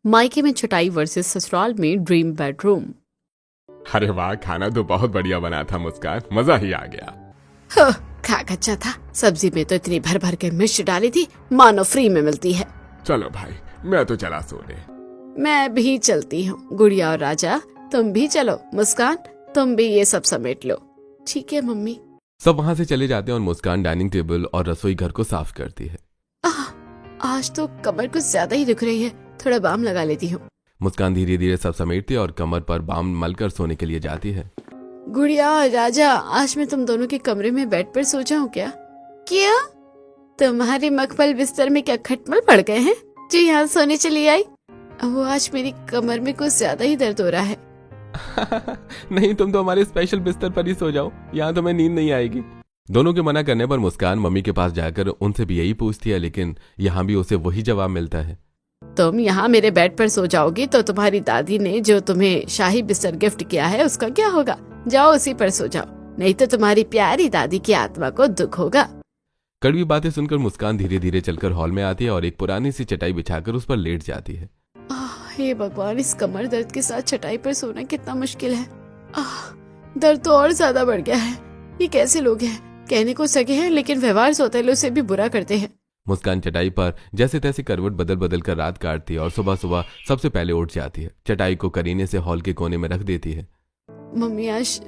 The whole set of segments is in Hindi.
मायके में चटाई वर्सेस ससुराल में ड्रीम बेडरूम। अरे वाह, खाना तो बहुत बढ़िया बना था मुस्कान, मजा ही आ गया। हो, खा अच्छा था। सब्जी में तो इतनी भर भर के मिर्च डाली थी, मानो फ्री में मिलती है। चलो भाई, मैं तो चला सोने। मैं भी चलती हूँ। गुड़िया और राजा तुम भी चलो। मुस्कान तुम भी ये सब समेट लो। ठीक है मम्मी। सब वहां से चले जाते हैं और मुस्कान डाइनिंग टेबल और रसोई घर को साफ करती है। आज तो कमर कुछ ज्यादा ही दुख रही है, थोड़ा बाम लगा लेती हूँ। मुस्कान धीरे धीरे सब समेटती है और कमर पर बाम मलकर सोने के लिए जाती है। गुड़िया और राजा, आज मैं तुम दोनों के कमरे में बेड पर सो जाऊं क्या? क्या तुम्हारे मखमल बिस्तर में क्या खटमल पड़ गए हैं जो यहाँ सोने चली आई? वो आज मेरी कमर में कुछ ज्यादा ही दर्द हो रहा है। नहीं, तुम तो हमारे स्पेशल बिस्तर पर ही सो जाओ, यहाँ तुम्हें नींद नहीं आएगी। दोनों के मना करने पर मुस्कान मम्मी के पास जाकर उनसे भी यही पूछती है, लेकिन यहाँ भी उसे वही जवाब मिलता है। तुम यहाँ मेरे बेड पर सो जाओगी तो तुम्हारी दादी ने जो तुम्हें शाही बिस्तर गिफ्ट किया है उसका क्या होगा? जाओ उसी पर सो जाओ, नहीं तो तुम्हारी प्यारी दादी की आत्मा को दुख होगा। कड़वी बातें सुनकर मुस्कान धीरे धीरे चलकर हॉल में आती है और एक पुरानी सी चटाई बिछाकर उस पर लेट जाती है। हे भगवान, इस कमर दर्द के साथ चटाई पर सोना कितना मुश्किल है। दर्द तो और ज्यादा बढ़ गया है। ये कैसे लोग हैं, कहने को सके हैं लेकिन व्यवहार सौतेलों से भी बुरा करते हैं। मुस्कान चटाई पर जैसे तैसे करवट बदल बदल कर रात काटती है और सुबह सुबह सबसे पहले उठ जाती है। चटाई को करीने से हॉल के कोने में रख देती है। मम्मी, आज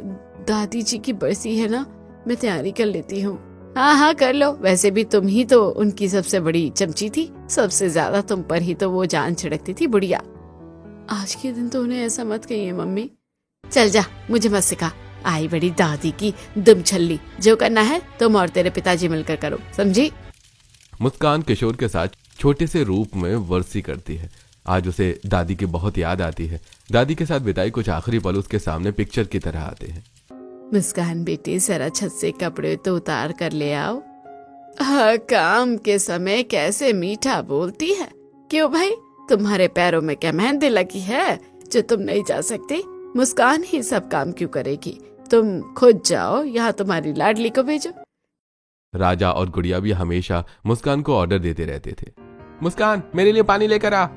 दादी जी की बरसी है ना, मैं तैयारी कर लेती हूँ। हाँ कर लो। वैसे भी तुम ही तो उनकी सबसे बड़ी चमची थी, सबसे ज्यादा तुम पर ही तो वो जान छिड़कती थी बुढ़िया। आज के दिन तो उन्हें ऐसा मत कहिए मम्मी। चल जा, मुझे मत सिखा। आई बड़ी दादी की दुम छल्ली। जो करना है तुम और तेरे पिताजी मिलकर करो, समझी? मुस्कान किशोर के साथ छोटे से रूप में वर्सी करती है। आज उसे दादी की बहुत याद आती है। दादी के साथ बिताई कुछ आखिरी पल उसके सामने पिक्चर की तरह आते हैं। मुस्कान बेटी, जरा छत से कपड़े तो उतार कर ले आओ। काम के समय कैसे मीठा बोलती है। क्यों भाई, तुम्हारे पैरों में क्या मेहंदी लगी है जो तुम नहीं जा सकती? मुस्कान ही सब काम क्यों करेगी? तुम खुद जाओ, यहाँ तुम्हारी लाडली को भेजो। राजा और गुड़िया भी हमेशा मुस्कान को ऑर्डर देते रहते थे। मुस्कान, मेरे लिए पानी लेकर आ।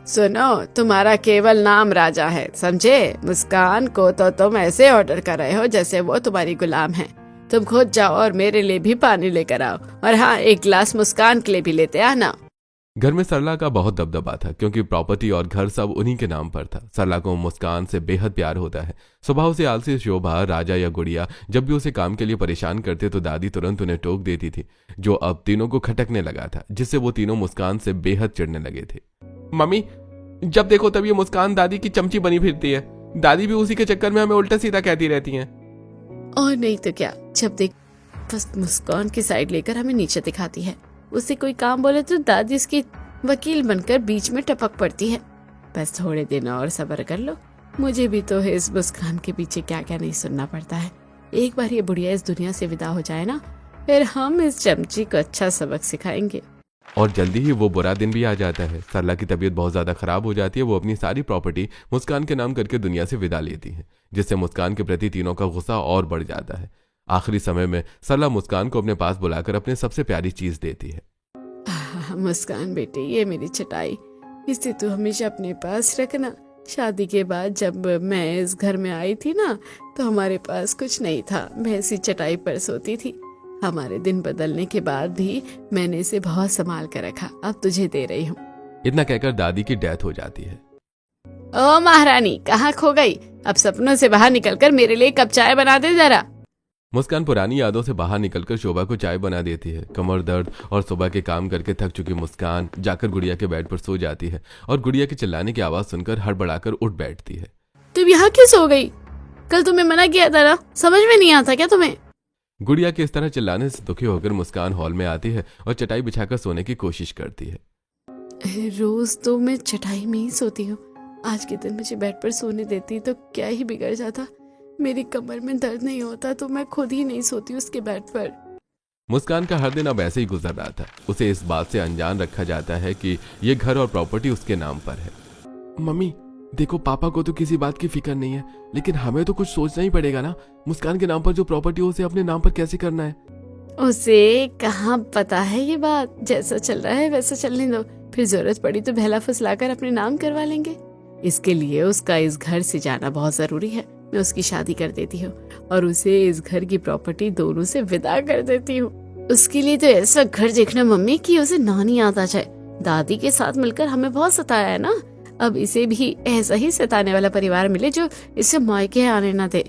सुनो, तुम्हारा केवल नाम राजा है, समझे? मुस्कान को तो तुम ऐसे ऑर्डर कर रहे हो जैसे वो तुम्हारी गुलाम है। तुम खुद जाओ और मेरे लिए भी पानी लेकर आओ, और हाँ, एक गिलास मुस्कान के लिए भी लेते आना। घर में सरला का बहुत दबदबा था, क्योंकि प्रॉपर्टी और घर सब उन्हीं के नाम पर था। सरला को मुस्कान से बेहद प्यार होता है। स्वभाव से आलसी शोभा, राजा या गुड़िया जब भी उसे काम के लिए परेशान करते तो दादी तुरंत उन्हें टोक देती थी, जो अब तीनों को खटकने लगा था, जिससे वो तीनों मुस्कान से बेहद चिढ़ने लगे थे। मम्मी, जब देखो तब ये मुस्कान दादी की चमची बनी फिरती है। दादी भी उसी के चक्कर में हमें उल्टा सीधा कहती रहती हैं। और नहीं तो क्या, जब देख बस मुस्कान की साइड लेकर हमें नीचे दिखाती है। उससे कोई काम बोले तो दादी इसकी वकील बनकर बीच में टपक पड़ती है। बस थोड़े दिन और सब्र कर लो, मुझे भी तो इस मुस्कान के पीछे क्या क्या नहीं सुनना पड़ता है। एक बार ये बुढ़िया इस दुनिया से विदा हो जाए ना, फिर हम इस चमची को अच्छा सबक सिखाएंगे। और जल्दी ही वो बुरा दिन भी आ जाता है। सरला की तबीयत बहुत ज्यादा खराब हो जाती है। वो अपनी सारी प्रॉपर्टी मुस्कान के नाम करके दुनिया से विदा लेती है, जिससे मुस्कान के प्रति तीनों का गुस्सा और बढ़ जाता है। आखिरी समय में सरला मुस्कान को अपने पास बुलाकर अपने सबसे प्यारी चीज देती है। मुस्कान बेटी, ये मेरी चटाई, इसे तू हमेशा अपने पास रखना। शादी के बाद जब मैं इस घर में आई थी ना, तो हमारे पास कुछ नहीं था। मैं इसी चटाई पर सोती थी। हमारे दिन बदलने के बाद भी मैंने इसे बहुत संभाल कर रखा। अब तुझे दे रही हूँ। इतना कहकर दादी की डेथ हो जाती है। ओ महारानी, कहाँ खो गई? अब सपनों से बाहर निकलकर मेरे लिए कप चाय बना दे जरा। मुस्कान पुरानी यादों से बाहर निकलकर शोभा को चाय बना देती है। कमर दर्द और सुबह के काम करके थक चुकी मुस्कान जाकर गुड़िया के बेड पर सो जाती है और गुड़िया के चिल्लाने की आवाज सुनकर हड़बड़ाकर उठ बैठती है। तुम यहाँ क्यों सो गई? कल तुम्हें मना किया था ना, समझ में नहीं आता क्या तुम्हें? गुड़िया के इस तरह चिल्लाने से दुखी होकर मुस्कान हॉल में आती है और चटाई बिछाकर सोने की कोशिश करती है। रोज तो मैं चटाई में ही सोती हूँ, आज के दिन मुझे बेड पर सोने देती तो क्या ही बिगड़ जाता। मेरी कमर में दर्द नहीं होता तो मैं खुद ही नहीं सोती उसके बेड पर। मुस्कान का हर दिन अब ऐसे ही गुजर रहा था। उसे इस बात से अनजान रखा जाता है कि ये घर और प्रॉपर्टी उसके नाम पर है। मम्मी देखो, पापा को तो किसी बात की फिक्र नहीं है, लेकिन हमें तो कुछ सोचना ही पड़ेगा ना। मुस्कान के नाम पर जो प्रॉपर्टी उसे अपने नाम पर कैसे करना है? उसे कहाँ पता है ये बात। जैसा चल रहा है वैसा चलने दो। फिर जरूरत पड़ी तो बहला फुसलाकर अपने नाम करवा लेंगे। इसके लिए उसका इस घर से जाना बहुत जरूरी है। मैं उसकी शादी कर देती हूँ और उसे इस घर की प्रॉपर्टी दोनों से विदा कर देती हूँ। उसके लिए तो ऐसा घर देखना मम्मी कि उसे नानी याद आ जाए। दादी के साथ मिलकर हमें बहुत सताया है ना, अब इसे भी ऐसा ही सताने वाला परिवार मिले जो इसे मायके आने न दे।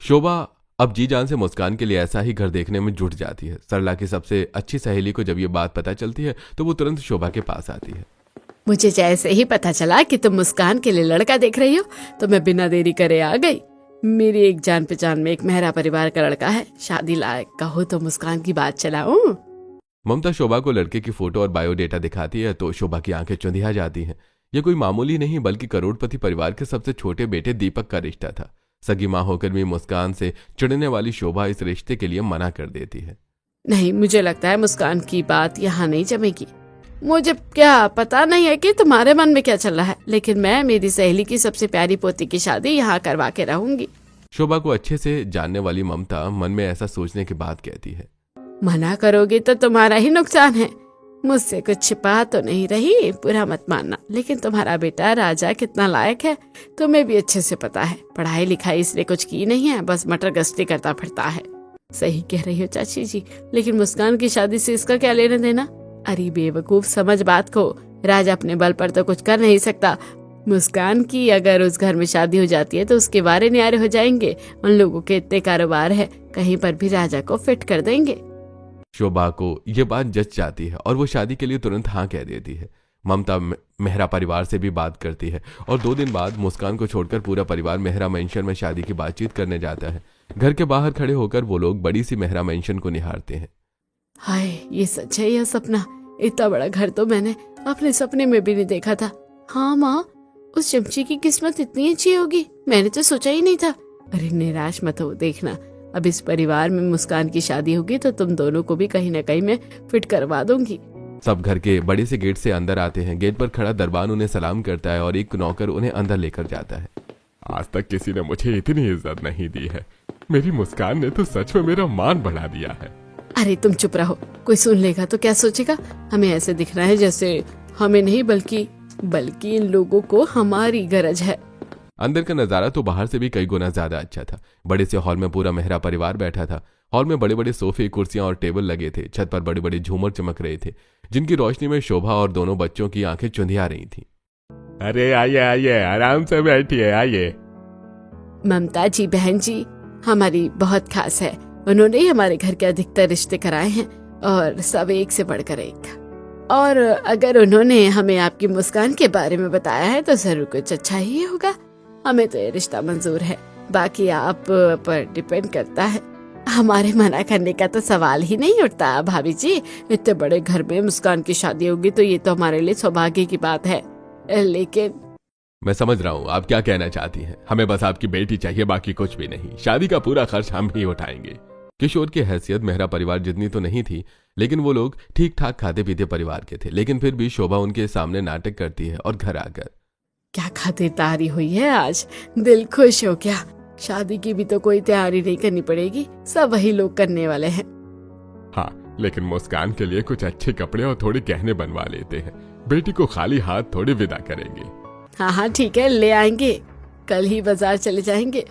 शोभा अब जी जान से मुस्कान के लिए ऐसा ही घर देखने में जुट जाती है। सरला की सबसे अच्छी सहेली को जब ये बात पता चलती है तो वो तुरंत शोभा के पास आती है। मुझे जैसे ही पता चला कि तुम मुस्कान के लिए लड़का देख रही हो तो मैं बिना देरी करे आ गई। मेरी एक जान पहचान में एक मेहरा परिवार का लड़का है, शादी लायक कहो तो मुस्कान की बात चलाऊं। ममता शोभा को लड़के की फोटो और बायोडेटा दिखाती है तो शोभा की आंखें चुंधिया जाती हैं। यह कोई मामूली नहीं बल्कि करोड़पति परिवार के सबसे छोटे बेटे दीपक का रिश्ता था। सगी मां होकर भी मुस्कान से चिढ़ने वाली शोभा इस रिश्ते के लिए मना कर देती है। नहीं, मुझे लगता है मुस्कान की बात यहाँ नहीं जमेगी। मुझे क्या पता नहीं है कि तुम्हारे मन में क्या चल रहा है, लेकिन मैं मेरी सहेली की सबसे प्यारी पोती की शादी यहाँ करवा के रहूंगी। शोभा को अच्छे से जानने वाली ममता मन में ऐसा सोचने के बाद कहती है, मना करोगे तो तुम्हारा ही नुकसान है। मुझसे कुछ छिपा तो नहीं रही, बुरा मत मानना, लेकिन तुम्हारा बेटा राजा कितना लायक है तुम्हें भी अच्छे से पता है। पढ़ाई लिखाई इसने कुछ की नहीं है, बस मटर गश्ती करता फिरता है। सही कह रही हो चाची जी, लेकिन मुस्कान की शादी से इसका क्या लेना देना। अरे बेवकूफ, समझ बात को। राजा अपने बल पर तो कुछ कर नहीं सकता। मुस्कान की अगर उस घर में शादी हो जाती है तो उसके वारे न्यारे हो जाएंगे। उन लोगों के इतने कारोबार है, कहीं पर भी राजा को फिट कर देंगे। शोभा को ये बात जच जाती है और वो शादी के लिए तुरंत हाँ कह देती है। ममता मेहरा परिवार से भी बात करती है और 2 दिन बाद मुस्कान को छोड़कर पूरा परिवार मेहरा मेंशन में शादी की बातचीत करने जाता है। घर के बाहर खड़े होकर वो लोग बड़ी सी मेहरा मेंशन को निहारते हैं। हाय, ये सच है या सपना? इतना बड़ा घर तो मैंने अपने सपने में भी नहीं देखा था। हाँ माँ, उस चमची की किस्मत इतनी अच्छी होगी मैंने तो सोचा ही नहीं था। अरे निराश मत हो, देखना अब इस परिवार में मुस्कान की शादी होगी तो तुम दोनों को भी कहीं न कहीं मैं फिट करवा दूंगी। सब घर के बड़े से गेट से अंदर आते हैं। गेट पर खड़ा दरबान उन्हें सलाम करता है और एक नौकर उन्हें अंदर लेकर जाता है। आज तक किसी ने मुझे इतनी इज्जत नहीं दी है। मेरी मुस्कान ने तो सच में मेरा मान बढ़ा दिया है। अरे तुम चुप रहो, कोई सुन लेगा तो क्या सोचेगा। हमें ऐसे दिखना है जैसे हमें नहीं बल्कि इन लोगों को हमारी गरज है। अंदर का नजारा तो बाहर से भी कई गुना ज्यादा अच्छा था। बड़े से हॉल में पूरा मेहरा परिवार बैठा था। हॉल में बड़े बड़े सोफे, कुर्सियां और टेबल लगे थे। छत पर बड़े बड़े झूमर चमक रहे थे जिनकी रोशनी में शोभा और दोनों बच्चों की आंखें चुंधिया रही थीं। अरे आइए आइए, आराम से बैठिए, आइए। ममता जी बहन जी हमारी बहुत खास है। उन्होंने हमारे घर के अधिकतर रिश्ते कराए हैं और सब एक से बढ़कर एक। और अगर उन्होंने हमें आपकी मुस्कान के बारे में बताया है तो जरूर कुछ अच्छा ही होगा। हमें तो ये रिश्ता मंजूर है, बाकी आप पर डिपेंड करता है। हमारे मना करने का तो सवाल ही नहीं उठता। भाभी जी, इतने बड़े घर में मुस्कान की शादी होगी तो ये तो हमारे लिए सौभाग्य की बात है। लेकिन मैं समझ रहा हूँ आप क्या कहना चाहती हैं। हमें बस आपकी बेटी चाहिए, बाकी कुछ भी नहीं। शादी का पूरा खर्च हम ही उठाएंगे। किशोर की हैसियत मेहरा परिवार जितनी तो नहीं थी, लेकिन वो लोग ठीक ठाक खाते पीते परिवार के थे। लेकिन फिर भी शोभा उनके सामने नाटक करती है और घर आकर, क्या खातिरदारी हुई है आज, दिल खुश हो क्या? शादी की भी तो कोई तैयारी नहीं करनी पड़ेगी, सब वही लोग करने वाले हैं। हाँ, लेकिन मुस्कान के लिए कुछ अच्छे कपड़े और थोड़े गहने बनवा लेते हैं। बेटी को खाली हाथ थोड़ी विदा करेंगे। हाँ हाँ ठीक है, ले आएंगे, कल ही बाजार चले जाएंगे।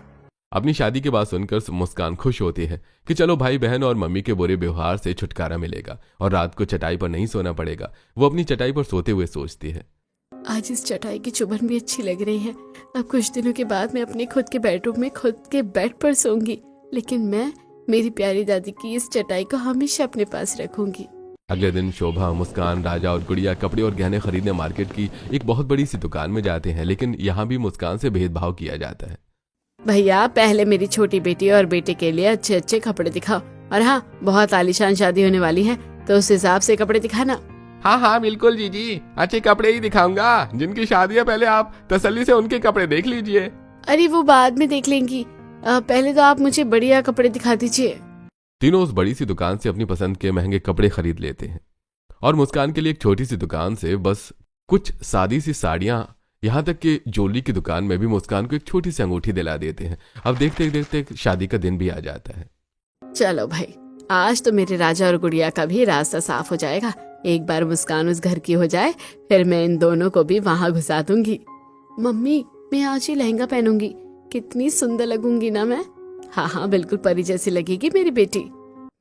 अपनी शादी की बात सुनकर मुस्कान खुश होती है कि चलो भाई बहन और मम्मी के बुरे व्यवहार से छुटकारा मिलेगा और रात को चटाई पर नहीं सोना पड़ेगा। वो अपनी चटाई पर सोते हुए सोचती है, आज इस चटाई की चुभन भी अच्छी लग रही है। अब कुछ दिनों के बाद मैं अपने खुद के बेडरूम में खुद के बेड पर सोऊंगी, लेकिन मैं मेरी प्यारी दादी की इस चटाई को हमेशा अपने पास रखूंगी। अगले दिन शोभा, मुस्कान, राजा और गुड़िया कपड़े और गहने खरीदने मार्केट की एक बहुत बड़ी सी दुकान में जाते हैं। लेकिन यहाँ भी मुस्कान से भेदभाव किया जाता है। भैया, पहले मेरी छोटी बेटी और बेटे के लिए अच्छे अच्छे कपड़े दिखाओ, और हाँ, बहुत आलीशान शादी होने वाली है तो उस हिसाब से कपड़े दिखाना। हाँ हाँ बिल्कुल जीजी, अच्छे कपड़े ही दिखाऊंगा। जिनकी शादी है पहले आप तसल्ली से उनके कपड़े देख लीजिए। अरे वो बाद में देख लेंगी, पहले तो आप मुझे बढ़िया कपड़े दिखा दीजिए। तीनों उस बड़ी सी दुकान से अपनी पसंद के महंगे कपड़े खरीद लेते हैं और मुस्कान के लिए एक छोटी सी दुकान से बस कुछ सादी सी साड़ियां, यहाँ तक कि ज्वेलरी की दुकान में भी मुस्कान को एक छोटी सी अंगूठी दिला देते हैं। अब देखते देखते शादी का दिन भी आ जाता है। चलो भाई, आज तो मेरे राजा और गुड़िया का भी रास्ता साफ हो जाएगा। एक बार मुस्कान उस घर की हो जाए फिर मैं इन दोनों को भी वहां घुसा दूंगी। मम्मी, मैं आज ही लहंगा पहनूंगी, कितनी सुंदर लगूंगी ना मैं। हाँ हाँ, बिल्कुल परी जैसी लगेगी मेरी बेटी।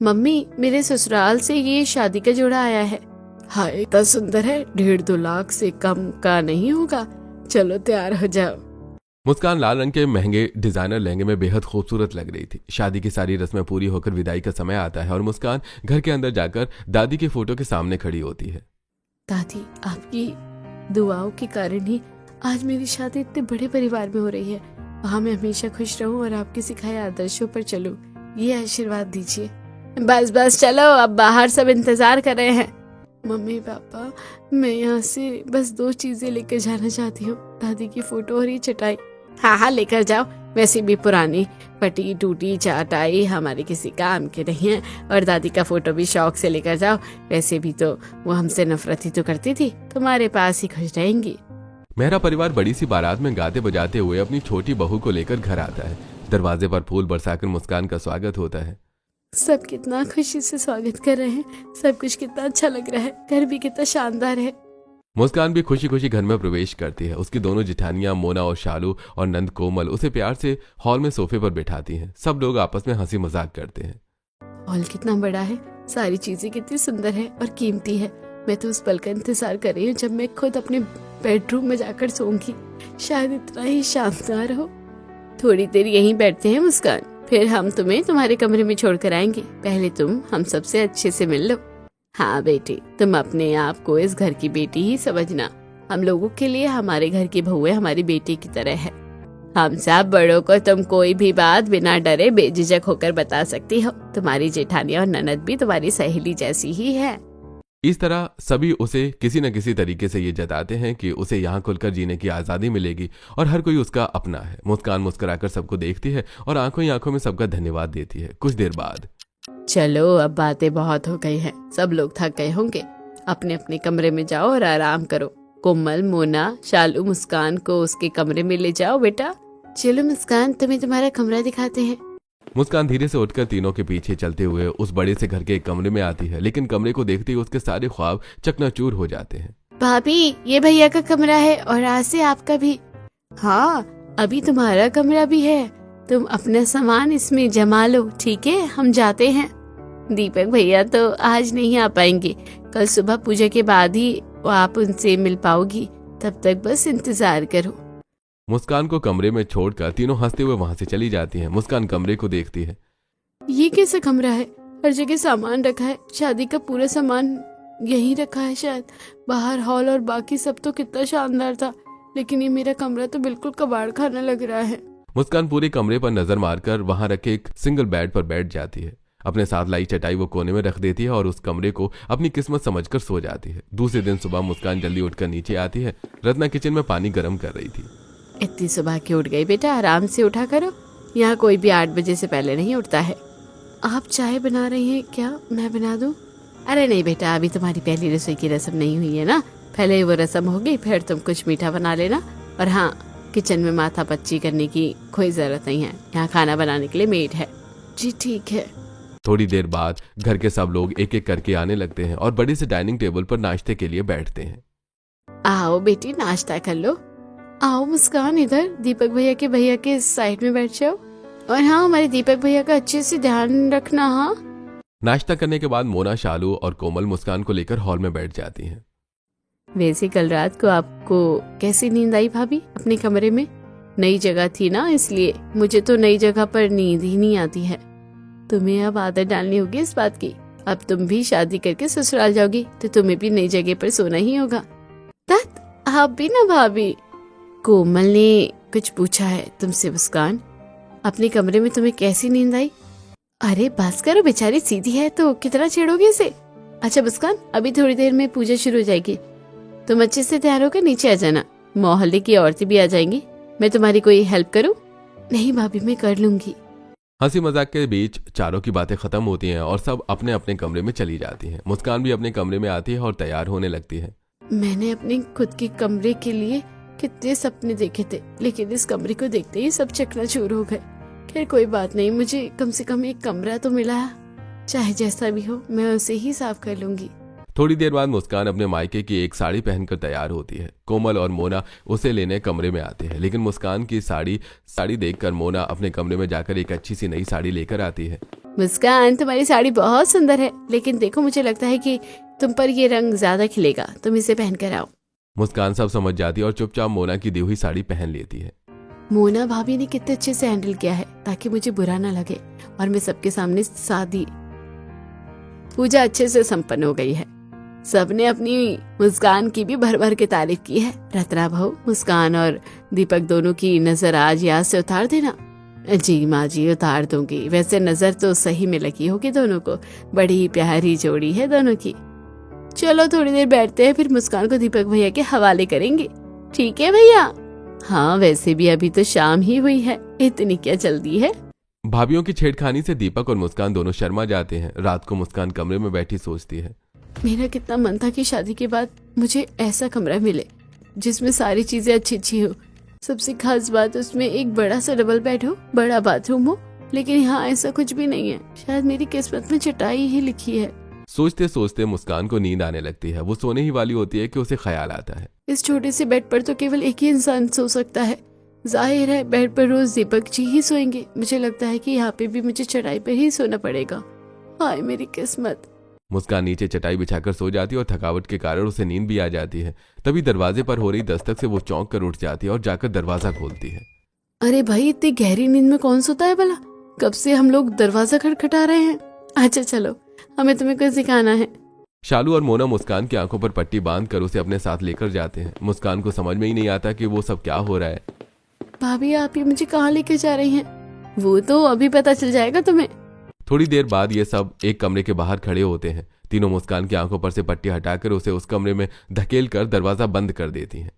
मम्मी, मेरे ससुराल से ये शादी का जोड़ा आया है। हाय, इतना सुंदर है, 1.5-2 लाख से कम का नहीं होगा। चलो तैयार हो जाओ। मुस्कान लाल रंग के महंगे डिजाइनर लहंगे में बेहद खूबसूरत लग रही थी। शादी की सारी रस्में पूरी होकर विदाई का समय आता है और मुस्कान घर के अंदर जाकर दादी की फोटो के सामने खड़ी होती है। दादी, आपकी दुआओं के कारण ही आज मेरी शादी इतने बड़े परिवार में हो रही है। वहाँ मैं हमेशा खुश रहूं और आपके सिखाए आदर्शों पर चलूं, ये आशीर्वाद दीजिए। बस बस चलो, अब बाहर सब इंतजार कर रहे हैं। मम्मी पापा, मैं यहाँ से बस 2 चीजें लेकर जाना चाहती हूँ, दादी की फोटो और ये चटाई। हाँ हाँ, लेकर जाओ। वैसे भी पुरानी फटी टूटी चटाई हमारे किसी काम के नहीं है, और दादी का फोटो भी शौक से लेकर जाओ। वैसे भी तो वो हमसे नफरत ही तो करती थी, तुम्हारे पास ही खुश रहेंगी। मेहरा परिवार बड़ी सी बारात में गाते बजाते हुए अपनी छोटी बहू को लेकर घर आता है। दरवाजे पर फूल बरसाकर मुस्कान का स्वागत होता है। सब कितना खुशी से स्वागत कर रहे हैं, सब कुछ कितना अच्छा लग रहा है, घर भी कितना शानदार है। मुस्कान भी खुशी खुशी घर में प्रवेश करती है। उसकी दोनों जिठानियां मोना और शालू और नंद कोमल उसे प्यार से हॉल में सोफे पर बिठाती हैं। सब लोग आपस में हंसी मजाक करते हैं। हॉल कितना बड़ा है, सारी चीजें कितनी सुंदर है और कीमती है। मैं तो उस पल का इंतजार कर रही हूँ जब मैं खुद अपने बेडरूम में जाकर सोऊंगी, शायद इतना ही शानदार हो। थोड़ी देर यहीं बैठते हैं मुस्कान, फिर हम तुम्हें तुम्हारे कमरे में छोड़कर आएंगे। पहले तुम हम सबसे अच्छे से मिल लो। हाँ बेटी, तुम अपने आप को इस घर की बेटी ही समझना। हम लोगों के लिए हमारे घर की बहुएं हमारी बेटी की तरह है। हम सब बड़ों को तुम कोई भी बात बिना डरे बेझिझक होकर बता सकती हो। तुम्हारी जेठानियां और ननद भी तुम्हारी सहेली जैसी ही है। इस तरह सभी उसे किसी न किसी तरीके से ये जताते हैं कि उसे यहाँ खुलकर जीने की आजादी मिलेगी और हर कोई उसका अपना है। मुस्कान मुस्कुराकर सबको देखती है और आंखों ही आंखों में सबका धन्यवाद देती है। कुछ देर बाद, चलो अब बातें बहुत हो गई हैं, सब लोग थक गए होंगे, अपने अपने कमरे में जाओ और आराम करो। कोमल, मोना, शालू मुस्कान को उसके कमरे में ले जाओ। बेटा चलो मुस्कान, तुम्हें तुम्हारा कमरा दिखाते हैं। मुस्कान धीरे से उठकर तीनों के पीछे चलते हुए उस बड़े से घर के एक कमरे में आती है, लेकिन कमरे को देखते ही उसके सारे ख्वाब चकनाचूर हो जाते हैं। भाभी, ये भैया का कमरा है और आज से आपका भी। हाँ, अभी तुम्हारा कमरा भी है, तुम अपना सामान इसमें जमा लो, ठीक है? हम जाते हैं। दीपक भैया तो आज नहीं आ पाएंगे, कल सुबह पूजा के बाद ही आप उनसे मिल पाओगी, तब तक बस इंतजार करो। मुस्कान को कमरे में छोड़कर तीनों हंसते हुए वहां से चली जाती हैं। मुस्कान कमरे को देखती है। ये कैसा कमरा है? हर जगह सामान रखा है, शादी का पूरा सामान यहीं रखा है शायद। बाहर हॉल और बाकी सब तो कितना शानदार था, लेकिन ये मेरा कमरा तो बिल्कुल कबाड़ खाना लग रहा है। मुस्कान पूरे कमरे पर नजर मारकर वहां रखे एक सिंगल बेड पर बैठ जाती है। अपने साथ लाई चटाई वो कोने में रख देती है और उस कमरे को अपनी किस्मत समझकर सो जाती है। दूसरे दिन सुबह मुस्कान जल्दी उठकर नीचे आती है। रत्ना किचन में पानी गर्म कर रही थी। इतनी सुबह क्यों उठ गई बेटा? आराम से उठा करो, यहाँ कोई भी 8 बजे से पहले नहीं उठता है। आप चाय बना रही हैं क्या? मैं बना दूं? अरे नहीं बेटा, अभी तुम्हारी पहली रसोई की रस्म नहीं हुई है ना, पहले वो रस्म होगी फिर तुम कुछ मीठा बना लेना। और हाँ, किचन में माथा पच्ची करने की कोई जरूरत नहीं है, यहाँ खाना बनाने के लिए मेड है। जी ठीक है। थोड़ी देर बाद घर के सब लोग एक एक करके आने लगते हैं और बड़े से डाइनिंग टेबल पर नाश्ते के लिए बैठते हैं। आओ बेटी, नाश्ता कर लो। आओ मुस्कान, इधर दीपक भैया के साइड में बैठ जाओ। और हाँ, हमारे दीपक भैया का अच्छे से ध्यान रखना। हाँ। नाश्ता करने के बाद मोना, शालू और कोमल मुस्कान को लेकर हॉल में बैठ जाती हैं। वैसे कल रात को आपको कैसी नींद आई भाभी अपने कमरे में? नई जगह थी ना, इसलिए। मुझे तो नई जगह पर नींद ही नहीं आती है। तुम्हें अब आदत डालनी होगी इस बात की। अब तुम भी शादी करके ससुराल जाओगी तो तुम्हें भी नई जगह पर सोना ही होगा। तत आप भी ना भाभी। कोमल ने कुछ पूछा है तुमसे मुस्कान, अपने कमरे में तुम्हें कैसी नींद आई? अरे बस करो, बेचारी सीधी है तो कितना छेड़ोगे इसे। अच्छा मुस्कान, अभी थोड़ी देर में पूजा शुरू हो जाएगी, तुम अच्छे से तैयार होकर नीचे आ जाना। मोहल्ले की औरतें भी आ जाएंगी। मैं तुम्हारी कोई हेल्प करूं? नहीं भाभी, मैं कर लूंगी। हंसी मजाक के बीच चारों की बातें खत्म होती हैं और सब अपने अपने कमरे में चली जाती हैं। मुस्कान भी अपने कमरे में आती है और तैयार होने लगती है। मैंने अपने खुद के कमरे के लिए कितने सपने देखे थे, लेकिन इस कमरे को देखते ही सब चकनाचूर हो गए। खैर कोई बात नहीं, मुझे कम से कम एक कमरा तो मिला है। चाहे जैसा भी हो, मैं उसे ही साफ कर लूंगी। थोड़ी देर बाद मुस्कान अपने मायके की एक साड़ी पहनकर तैयार होती है। कोमल और मोना उसे लेने कमरे में आते हैं, लेकिन मुस्कान की साड़ी देखकर मोना अपने कमरे में जाकर एक अच्छी सी नई साड़ी लेकर आती है। मुस्कान, तुम्हारी साड़ी बहुत सुंदर है, लेकिन देखो मुझे लगता है कि तुम पर ये रंग ज्यादा खिलेगा, तुम इसे पहन कर आओ। मुस्कान सब समझ जाती है और चुपचाप मोना की दी हुई साड़ी पहन लेती है। मोना भाभी ने कितने अच्छे से हैंडल किया है ताकि मुझे बुरा ना लगे और मैं सबके सामने शादी पूजा अच्छे से संपन्न हो गई है। सबने अपनी मुस्कान की भी भर भर के तारीफ की है। रत्ना बहू, मुस्कान और दीपक दोनों की नजर आज याद से उतार देना। जी माँ जी, उतार दूंगी। वैसे नजर तो सही में लगी होगी दोनों को, बड़ी प्यारी जोड़ी है दोनों की। चलो थोड़ी देर बैठते हैं, फिर मुस्कान को दीपक भैया के हवाले करेंगे। ठीक है भैया? हाँ, वैसे भी अभी तो शाम ही हुई है, इतनी क्या जल्दी है। भाभीियों की छेड़खानी से दीपक और मुस्कान दोनों शर्मा जाते हैं। रात को मुस्कान कमरे में बैठी सोचती है, मेरा कितना मन था कि शादी के बाद मुझे ऐसा कमरा मिले जिसमें सारी चीजें अच्छी अच्छी हो। सबसे खास बात, उसमें एक बड़ा सा डबल बेड हो, बड़ा बाथरूम हो, लेकिन यहाँ ऐसा कुछ भी नहीं है। शायद मेरी किस्मत में चटाई ही लिखी है। सोचते सोचते मुस्कान को नींद आने लगती है। वो सोने ही वाली होती है कि उसे ख्याल आता है, इस छोटे से बेड पर तो केवल एक ही इंसान सो सकता है। जाहिर है बेड पर रोज दीपक जी ही सोएंगे। मुझे लगता है कि यहाँ पे भी मुझे चटाई पर ही सोना पड़ेगा। हाय मेरी किस्मत। मुस्कान नीचे चटाई बिछाकर सो जाती है और थकावट के कारण उसे नींद भी आ जाती है। तभी दरवाजे पर हो रही दस्तक से वो चौंक कर उठ जाती है और जाकर दरवाजा खोलती है। अरे भाई, इतनी गहरी नींद में कौन सोता है भला? कब से हम लोग दरवाजा खटखटा रहे हैं। अच्छा चलो, हमें तुम्हें कुछ सिखाना है। शालू और मोना मुस्कान की आंखों पर पट्टी बांधकर उसे अपने साथ लेकर जाते हैं। मुस्कान को समझ में ही नहीं आता कि वो सब क्या हो रहा है। भाभी, आप ये मुझे कहाँ लेके जा रही हैं? वो तो अभी पता चल जाएगा तुम्हें। थोड़ी देर बाद ये सब एक कमरे के बाहर खड़े होते हैं। तीनों मुस्कान की आंखों पर से पट्टी हटाकर उसे उस कमरे में धकेल कर दरवाजा बंद कर देती हैं।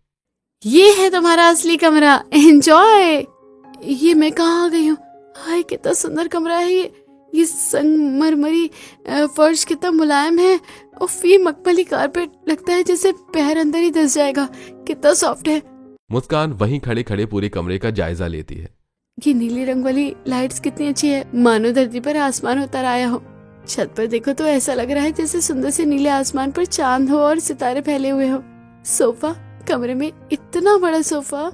ये है तुम्हारा असली कमरा, एंजॉय। ये मैं कहाँ आ गई हूँ? हाय कितना सुंदर कमरा है ये संगमरमरी फर्श कितना मुलायम है। उफ, ये मखमली कारपेट, लगता है जैसे पैर अंदर ही धस जाएगा। कितना सॉफ्ट है। मुस्कान वहीं खड़े खड़े पूरे कमरे का जायजा लेती है। ये नीले रंग वाली लाइट्स कितनी अच्छी है, मानो धरती पर आसमान उतर आया हो। छत पर देखो तो ऐसा लग रहा है जैसे सुंदर से नीले आसमान पर चांद हो और सितारे फैले हुए हो। सोफा, कमरे में इतना बड़ा सोफा।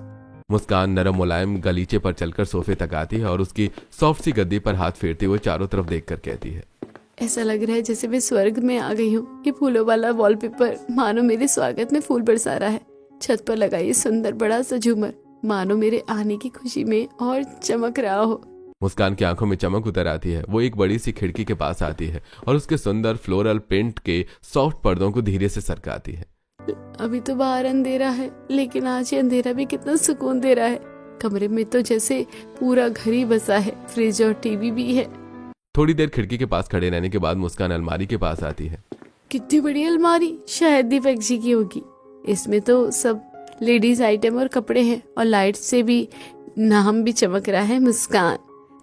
मुस्कान नरम मुलायम गलीचे पर चलकर सोफे तक आती है और उसकी सॉफ्ट सी गद्दी पर हाथ फेरते हुए चारों तरफ देखकर कहती है, ऐसा लग रहा है जैसे मैं स्वर्ग में आ गई हूँ। ये फूलों वाला वॉलपेपर मानो मेरे स्वागत में फूल बरसा रहा है। छत पर लगा ये सुंदर बड़ा सा झूमर मानो मेरे आने की खुशी में और चमक रहा हो। मुस्कान की आंखों में चमक उतर आती है। वो एक बड़ी सी खिड़की के पास आती है और उसके सुंदर फ्लोरल प्रिंट के सॉफ्ट पर्दों को धीरे से सरकाती है। अभी तो बाहर अंधेरा है, लेकिन आज ये अंधेरा भी कितना सुकून दे रहा है। कमरे में तो जैसे पूरा घर ही बसा है, फ्रिज और टीवी भी है। थोड़ी देर खिड़की के पास खड़े रहने के बाद मुस्कान अलमारी के पास आती है। कितनी बड़ी अलमारी, शायद दीपक जी की होगी। इसमें तो सब लेडीज आइटम और कपड़े हैं और लाइट से भी नाम भी चमक रहा है मुस्कान।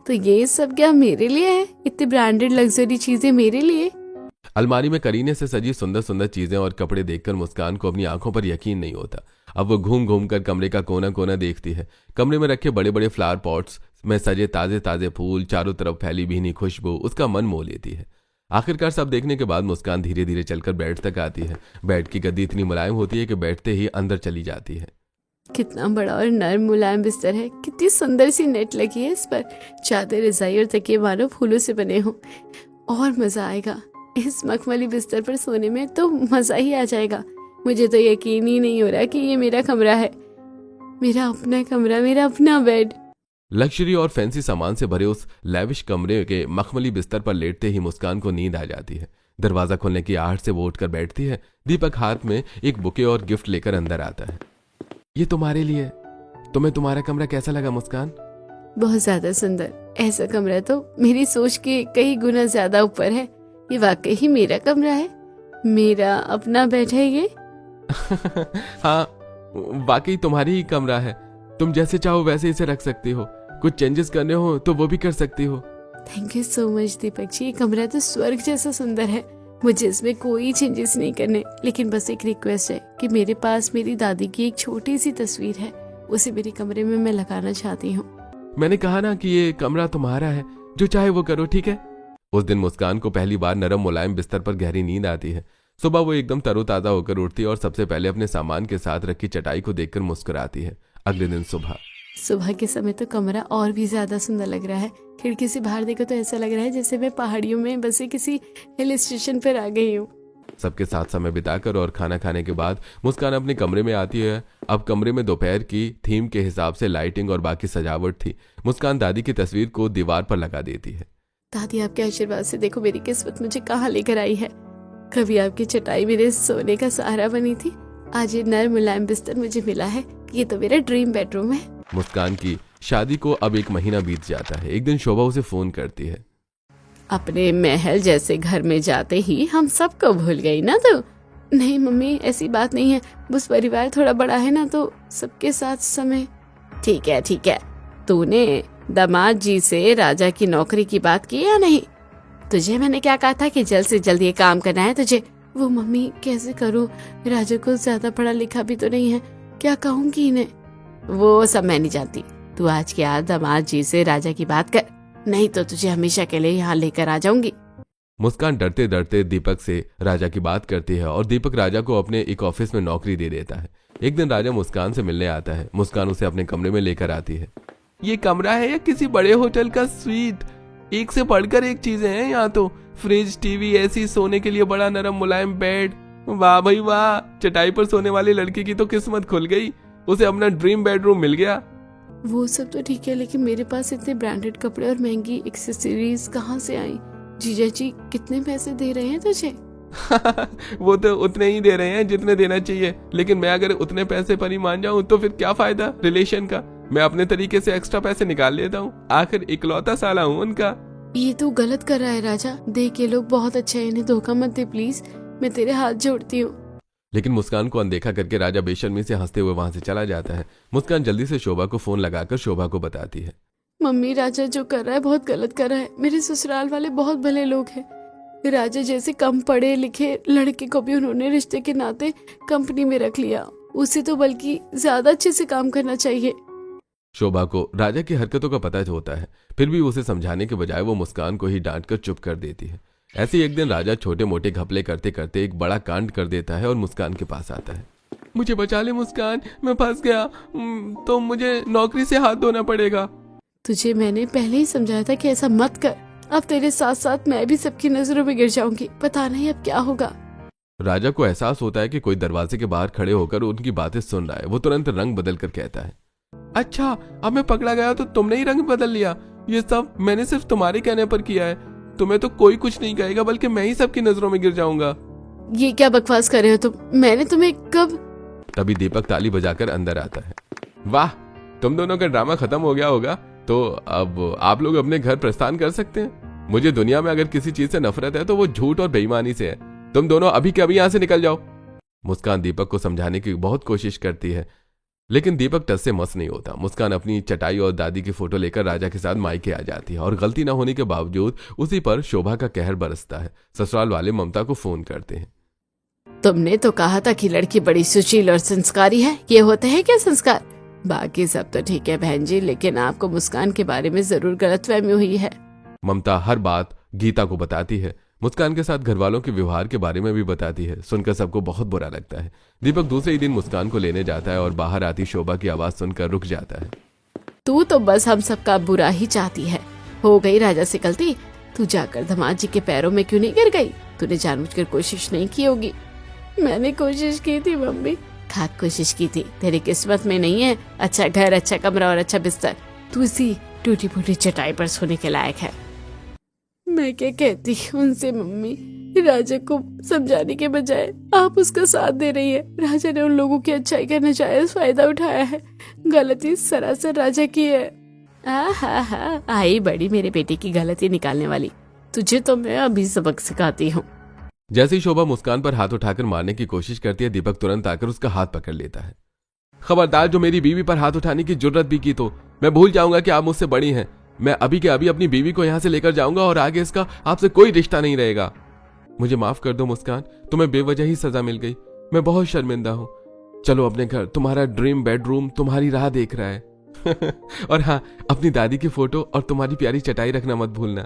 तो ये सब क्या मेरे लिए है? इतनी ब्रांडेड लग्जरी चीजें मेरे लिए? अलमारी में करीने से सजी सुंदर सुंदर चीजें और कपड़े देखकर मुस्कान को अपनी आंखों पर यकीन नहीं होता। अब वो घूम घूम कर कमरे का कोना कोना देखती है। कमरे में रखे बड़े बड़े फ्लावर पॉट्स में सजे ताजे ताजे फूल, चारों तरफ फैली भीनी खुशबू उसका मन मोह लेती है। आखिरकार सब देखने के बाद मुस्कान धीरे धीरे चलकर बेड तक आती है। बेड की गद्दी इतनी मुलायम होती है कि बैठते ही अंदर चली जाती है। कितना बड़ा और नरम मुलायम बिस्तर है। कितनी सुंदर सी नेट लगी है इस पर। चादर, रजाई और तकिए मानो फूलों से बने हों। और मजा आएगा इस मखमली बिस्तर पर सोने में, तो मजा ही आ जाएगा। मुझे तो यकीन ही नहीं हो रहा कि ये मेरा कमरा है, मेरा अपना कमरा, मेरा अपना बेड। लग्जरी और फैंसी सामान से भरे उस लैविश कमरे के मखमली बिस्तर पर लेटते ही मुस्कान को नींद आ जाती है। दरवाजा खोलने की आहट से वो उठकर बैठती है। दीपक हाथ में एक बुके और गिफ्ट लेकर अंदर आता है। ये तुम्हारे लिए। तुम्हें तुम्हारा कमरा कैसा लगा मुस्कान? बहुत ज्यादा सुंदर। ऐसा कमरा तो मेरी सोच के कई गुना ज्यादा ऊपर है। ये वाकई ही मेरा कमरा है, मेरा अपना बेड है ये। हाँ, वाकई तुम्हारी ही कमरा है। तुम जैसे चाहो वैसे इसे रख सकती हो। कुछ चेंजेस करने हो तो वो भी कर सकती हो। Thank you so much Deepak ji. ये कमरा तो स्वर्ग जैसा सुंदर है। मुझे इसमें कोई चेंजेस नहीं करने, लेकिन बस एक रिक्वेस्ट है कि मेरे पास मेरी दादी की एक छोटी सी तस्वीर है, उसे मेरे कमरे में मैं लगाना चाहती हूँ। मैंने कहा ना कि ये कमरा तुम्हारा है, जो चाहे वो करो, ठीक है? उस दिन मुस्कान को पहली बार नरम मुलायम बिस्तर पर गहरी नींद आती है। सुबह वो एकदम तरोताजा होकर उठती है और सबसे पहले अपने सामान के साथ रखी चटाई को देखकर मुस्कुराती है। अगले दिन सुबह के समय तो कमरा और भी ज्यादा सुंदर लग रहा है। खिड़की से बाहर देखो तो ऐसा लग रहा है जैसे मैं पहाड़ियों में बसे किसी हिल स्टेशन पर आ गई हूँ। सबके साथ समय बिताकर और खाना खाने के बाद मुस्कान अपने कमरे में आती है। अब कमरे में दोपहर की थीम के हिसाब से लाइटिंग और बाकी सजावट थी। मुस्कान दादी की तस्वीर को दीवार पर लगा देती है। दादी, आपके आशीर्वाद से देखो मेरी किस्मत मुझे कहाँ लेकर आई है। कभी आपकी चटाई मेरे सोने का सहारा बनी थी, आज ये नर मुलायम बिस्तर मुझे मिला है। ये तो मेरा ड्रीम बेडरूम है। मुस्कान की शादी को अब 1 महीना बीत जाता है। एक दिन शोभा उसे फोन करती है। अपने महल जैसे घर में जाते ही हम सबको भूल गई ना। तो नहीं मम्मी, ऐसी बात नहीं है, बस परिवार थोड़ा बड़ा है ना तो सबके साथ समय। ठीक है, तूने दामाद जी से राजा की नौकरी की बात की या नहीं? तुझे मैंने क्या कहा था कि जल्द से जल्द ये काम करना है तुझे। वो मम्मी कैसे करूँ, राजा को ज्यादा पढ़ा लिखा भी तो नहीं है, क्या कहूँगी इन्हें। वो सब मैं नहीं जानती, तू आज के आज दामाद जी से राजा की बात कर, नहीं तो तुझे हमेशा के लिए यहाँ लेकर आ जाऊंगी। मुस्कान डरते डरते दीपक से राजा की बात करती है और दीपक राजा को अपने एक ऑफिस में नौकरी दे देता है। एक दिन राजा मुस्कान से मिलने आता है। मुस्कान उसे अपने कमरे में लेकर आती है। ये कमरा है या किसी बड़े होटल का स्वीट? एक से बढ़कर एक चीजें हैं यहाँ तो। फ्रिज, टीवी, एसी, सोने के लिए बड़ा नरम मुलायम बेड। वाह भाई वाह, चटाई पर सोने वाली लड़की की तो किस्मत खुल गई, उसे अपना ड्रीम बेडरूम मिल गया। वो सब तो ठीक है, लेकिन मेरे पास इतने ब्रांडेड कपड़े और महंगी एक्सेसरीज कहाँ से आई? जीजा जी कितने पैसे दे रहे हैं तुझे? वो तो उतने ही दे रहे हैं जितने देना चाहिए, लेकिन मैं अगर उतने पैसे पर ही मान जाऊं तो फिर क्या फायदा रिलेशन का। मैं अपने तरीके से एक्स्ट्रा पैसे निकाल लेता हूँ, आखिर इकलौता साला हूँ उनका। ये तू गलत कर रहा है राजा, देख ये लोग बहुत अच्छे हैं, इन्हें धोखा मत दे प्लीज, मैं तेरे हाथ जोड़ती हूँ। लेकिन मुस्कान को अनदेखा करके राजा बेशर्मी से हंसते हुए वहां से चला जाता है। मुस्कान जल्दी से शोभा को फोन लगाकर शोभा को बताती है। मम्मी, राजा जो कर रहा है बहुत गलत कर रहा है। मेरे ससुराल वाले बहुत भले लोग हैं। राजा जैसे कम पढ़े लिखे लड़के को भी उन्होंने रिश्ते के नाते कंपनी में रख लिया। उसे तो बल्कि ज्यादा अच्छे से काम करना चाहिए। शोभा को राजा की हरकतों का पता होता है, फिर भी उसे समझाने के बजाय वो मुस्कान को ही डांट कर चुप कर देती है। ऐसे ही एक दिन राजा छोटे मोटे घपले करते करते एक बड़ा कांड कर देता है और मुस्कान के पास आता है। मुझे बचा ले मुस्कान, मैं फंस गया, तो मुझे नौकरी से हाथ धोना पड़ेगा। तुझे मैंने पहले ही समझाया था कि ऐसा मत कर। अब तेरे साथ साथ मैं भी सबकी नजरों में गिर जाऊंगी, पता नहीं अब क्या होगा। राजा को एहसास होता है कि कोई दरवाजे के बाहर खड़े होकर उनकी बातें सुन रहा है। वो तुरंत रंग बदल कर कहता है, अच्छा अब मैं पकड़ा गया तो तुमने ही रंग बदल लिया। ये सब मैंने सिर्फ तुम्हारे कहने पर किया है। तुम्हें तो कोई कुछ नहीं कहेगा, बल्कि मैं ही सबकी नजरों में गिर जाऊंगा। ये क्या बकवास कर रहे हो तुम? मैंने तुम्हें कब? तभी दीपक ताली बजाकर अंदर आता है। वाह, तुम दोनों का ड्रामा खत्म हो गया होगा, तो अब आप लोग अपने घर प्रस्थान कर सकते हैं। मुझे दुनिया में अगर किसी चीज से नफरत है तो वो झूठ और बेईमानी से है। तुम दोनों अभी के अभी यहाँ से निकल जाओ। मुस्कान दीपक को समझाने की बहुत कोशिश करती है, लेकिन दीपक टस से मस नहीं होता। मुस्कान अपनी चटाई और दादी की फोटो लेकर राजा के साथ मायके आ जाती है और गलती न होने के बावजूद उसी पर शोभा का कहर बरसता है। ससुराल वाले ममता को फोन करते हैं। तुमने तो कहा था कि लड़की बड़ी सुशील और संस्कारी है, ये होते हैं क्या संस्कार? बाकी सब तो ठीक है बहन जी, लेकिन आपको मुस्कान के बारे में जरूर गलतफहमी हुई है। ममता हर बात गीता को बताती है। मुस्कान के साथ घर वालों के व्यवहार के बारे में भी बताती है। सुनकर सबको बहुत बुरा लगता है। दीपक दूसरे ही दिन मुस्कान को लेने जाता है और बाहर आती शोभा की आवाज सुनकर रुक जाता है। तू तो बस हम सबका बुरा ही चाहती है। हो गई राजा से गलती, तू जाकर दामाद जी के पैरों में क्यों नहीं गिर गई? तूने जानबूझकर कोशिश नहीं की होगी। मैंने कोशिश की थी मम्मी। खाक कोशिश की थी, तेरी किस्मत में नहीं है अच्छा घर, अच्छा कमरा और अच्छा बिस्तर। तू इसी टूटी फूटी चटाई पर सोने के लायक है। मैं क्या कहती उनसे मम्मी, राजा को समझाने के बजाय आप उसका साथ दे रही है। राजा ने उन लोगों की अच्छाई का नाजायज फायदा उठाया है। गलती सरासर राजा की है। हा आई बड़ी मेरे बेटे की गलती निकालने वाली। तुझे तो मैं अभी सबक सिखाती हूँ। जैसे ही शोभा मुस्कान पर हाथ उठाकर मारने की कोशिश करती है, दीपक तुरंत आकर उसका हाथ पकड़ लेता है। खबरदार, जो मेरी बीवी पर हाथ उठाने की जुर्रत भी की तो मैं भूल जाऊंगा कि आप मुझसे बड़ी हैं। मैं अभी के अभी अपनी बीवी को यहाँ से लेकर जाऊंगा और आगे इसका आपसे कोई रिश्ता नहीं रहेगा। मुझे माफ कर दो मुस्कान, तुम्हें बेवजह ही सजा मिल गई। मैं बहुत शर्मिंदा हूँ। चलो अपने घर, तुम्हारा ड्रीम बेडरूम तुम्हारी राह देख रहा है। और हाँ, अपनी दादी की फोटो और तुम्हारी प्यारी चटाई रखना मत भूलना।